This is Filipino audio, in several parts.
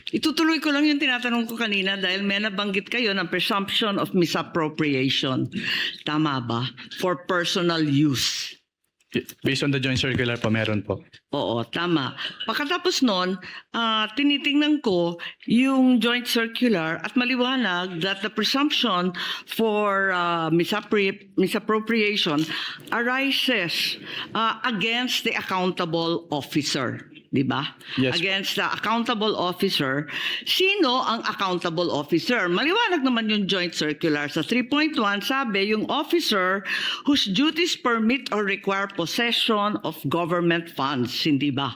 itutuloy ko lang yung tinatanong ko kanina dahil may nabanggit kayo ng presumption of misappropriation. Tama ba? For personal use. Based on the joint circular po, meron po. Oo, tama. Pagkatapos nun, tinitingnan ko yung joint circular at maliwanag that the presumption for misappropriation arises against the accountable officer. Diba? Yes. Against the accountable officer. Sino ang accountable officer? Maliwanag naman yung joint circular. Sa 3.1, sabi, yung officer whose duties permit or require possession of government funds. Hindi ba?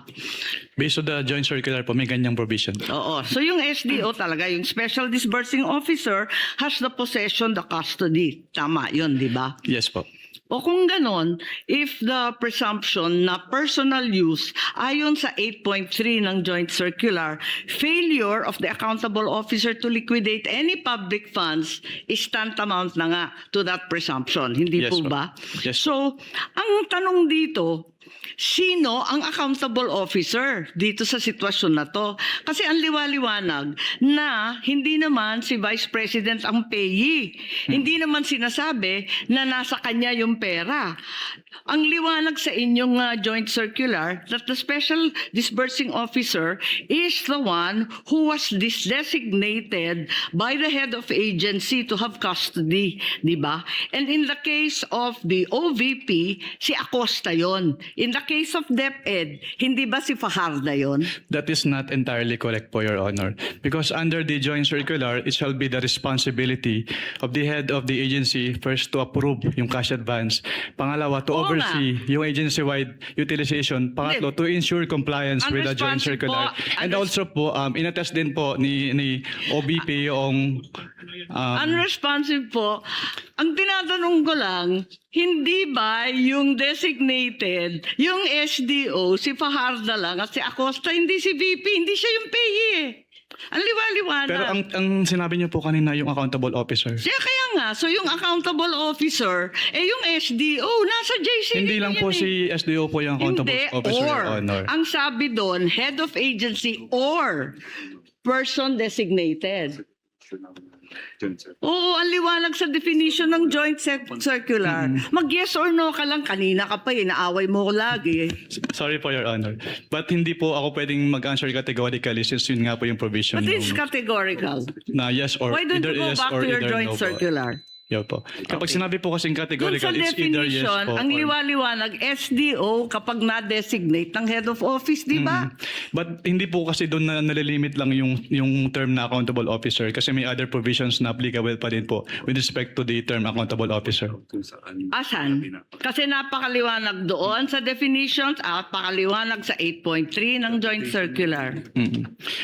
Based on the joint circular po, may ganyang provision. Oo. So yung SDO talaga, yung Special Disbursing Officer has the possession, the custody. Tama yun, di ba? Yes po. O kung ganon, if the presumption na personal use ayon sa 8.3 ng joint circular, failure of the accountable officer to liquidate any public funds is tantamount na nga to that presumption. Hindi Yes, po po. ba? Yes, So, ang tanong dito, sino ang accountable officer dito sa sitwasyon na to? Kasi ang liwaliwanag na hindi naman si Vice President ang payee. Hindi naman sinasabi na nasa kanya yung pera. Ang liwanag sa inyong joint circular that the Special Disbursing Officer is the one who was designated by the head of agency to have custody, di ba? And in the case of the OVP, si Acosta yon. In the case of DepEd, hindi ba si Fajarda yon? That is not entirely correct po, Your Honor. Because under the joint circular, it shall be the responsibility of the head of the agency first to approve yung cash advance. Pangalawa, to Oo oversee yung agency-wide utilization. Pangatlo, to ensure compliance with the joint Unresponsive circular. po. And also po, inattest din po ni OBP yung... Unresponsive po. Ang tinatanong ko lang, hindi ba yung designated, yung SDO, si Fajarda lang at si Acosta, hindi si VP, hindi siya yung payee eh. Ang liwaliwanag. Pero ang sinabi niyo po kanina, yung accountable officer. Siya kaya nga, so yung accountable officer, yung SDO, nasa JCB Hindi lang po yan eh. si SDO po yung accountable Hindi, officer, or, Your Honor. ang sabi doon, head of agency or person designated. Oo, ang liwanag sa definition ng joint circular. Mag-yes or no ka lang. Kanina ka pa inaaway mo ko lagi. Sorry po, Your Honor. But hindi po ako pwedeng mag-answer categorically since yun nga po yung provision. But it's ng- categorical. na yes or Why don't either you go yes back or to your either joint no po. circular? Yo po. Kapag sinabi po kasing Doon categorical, sa it's either yes definition, po. ang or- liwaliwanag, SDO kapag na-designate ng head of office, di ba? But hindi po kasi doon na nalilimit lang yung term na accountable officer kasi may other provisions na applicable pa din po with respect to the term accountable officer. Asan? Kasi napakaliwanag doon sa definitions at pakaliwanag sa 8.3 ng joint circular.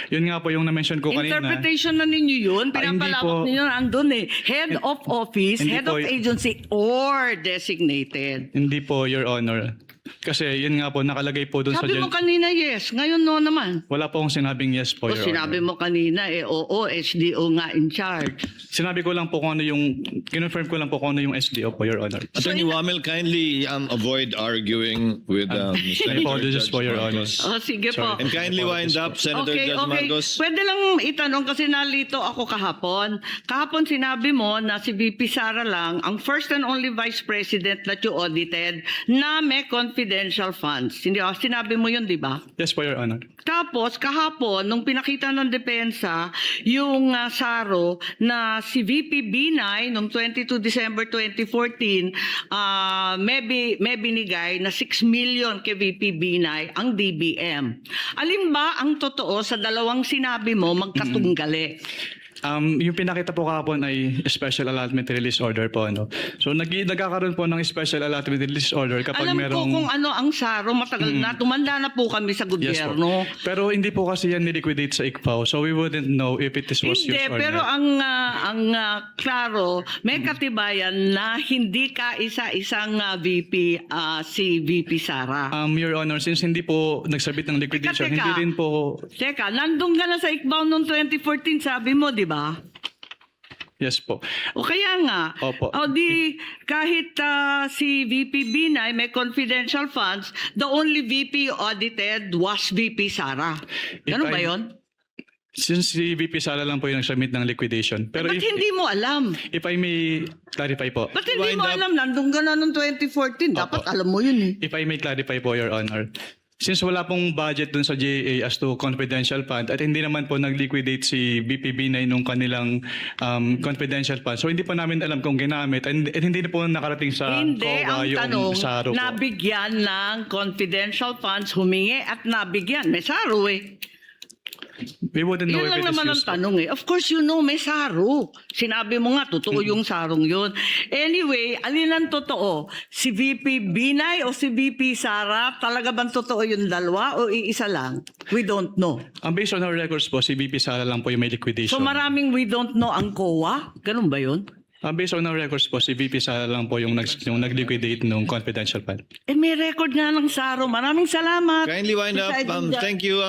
Yun nga po yung na-mention ko kanina. Interpretation na ninyo yun. hindi Pinapalawak po. ninyo andun eh. Head of office, Hindi head po of agency, or designated. Hindi po, Your Honor. Kasi yun nga po, nakalagay po doon sa... Sabi mo kanina yes, ngayon no naman. Wala po akong sinabing yes po, O Your sinabi Honor. mo kanina oo, SDO nga in charge. Sinabi ko lang po kung ano yung... Kinonfirm ko lang po kung ano yung SDO po, Your Honor. Attorney Wamel, kindly avoid arguing with I Senator apologize Judge po, Your Honor. Marcos. O sige po. Sorry. And kindly wind up, Senator Okay, Judge okay. Marcos. Pwede lang itanong kasi nalito ako kahapon. Kahapon sinabi mo na si VP Sara lang ang first and only Vice President that you audited na may confidential funds. Hindi sinabi mo yun, di ba? Yes po, Your Honor. Tapos kahapon, nung pinakita ng depensa, yung SARO na si VP Binay noong 22 December 2014, may binigay na 6 million kay VP Binay ang DBM. Alin ba ang totoo sa dalawang sinabi mo magkatunggali? Yung pinakita po kahapon ay special allotment release order po. Ano. So nagkakaroon po ng special allotment release order kapag Alam merong... ko kung ano ang SARO, matagal na, tumanda na po kami sa Yes po. gobyerno. Pero hindi po kasi yan niliquidate sa ICPAO. So we wouldn't know if it was Hindi, used or pero not. ang klaro, may katibayan na hindi ka isa-isang VP, si VP Sara. Your Honor, since hindi po nagsabit ng liquidation, Teka. hindi din po... Teka, nandun ka na sa ICBAO noong 2014, sabi mo, di ba? Yes po. O kaya nga, Opo. o di kahit si VP Binay may confidential funds, the only VP audited was VP Sara. If Ganun ba I- yun? Since si VP Sara lang po yung nag-submit ng liquidation. Pero Ba't hindi mo alam? if I may clarify po. Ba't hindi Wind mo up. alam? Nandun ka na noong 2014. Dapat Opo. alam mo yun eh. If I may clarify po, Your Honor. Since wala pong budget dun sa GAA as to confidential fund at hindi naman po nag-liquidate si BPB9 nung kanilang confidential fund. So hindi po namin alam kung ginamit and hindi na po nakarating sa Hindi, COA ang yung tanong, SARO po. nabigyan ng confidential funds, humingi at nabigyan. May SARO eh. We wouldn't know Yun if lang it is naman ang used. tanong eh. Of course, you know, may SARO. Sinabi mo nga, totoo yung sarong yun. Anyway, alin ang totoo? Si VP Binay o si VP Sara? Talaga bang totoo yung dalawa o iisa lang? We don't know. Based on our records po, si VP Sara lang po yung may liquidation. So maraming we don't know ang COA? Ganun ba yun? Based on our records po, si VP Sara lang po yung nag-liquidate nung confidential fund. Eh may record nga ng SARO. Maraming salamat. Kindly wind up. Presiding Judge. Thank you.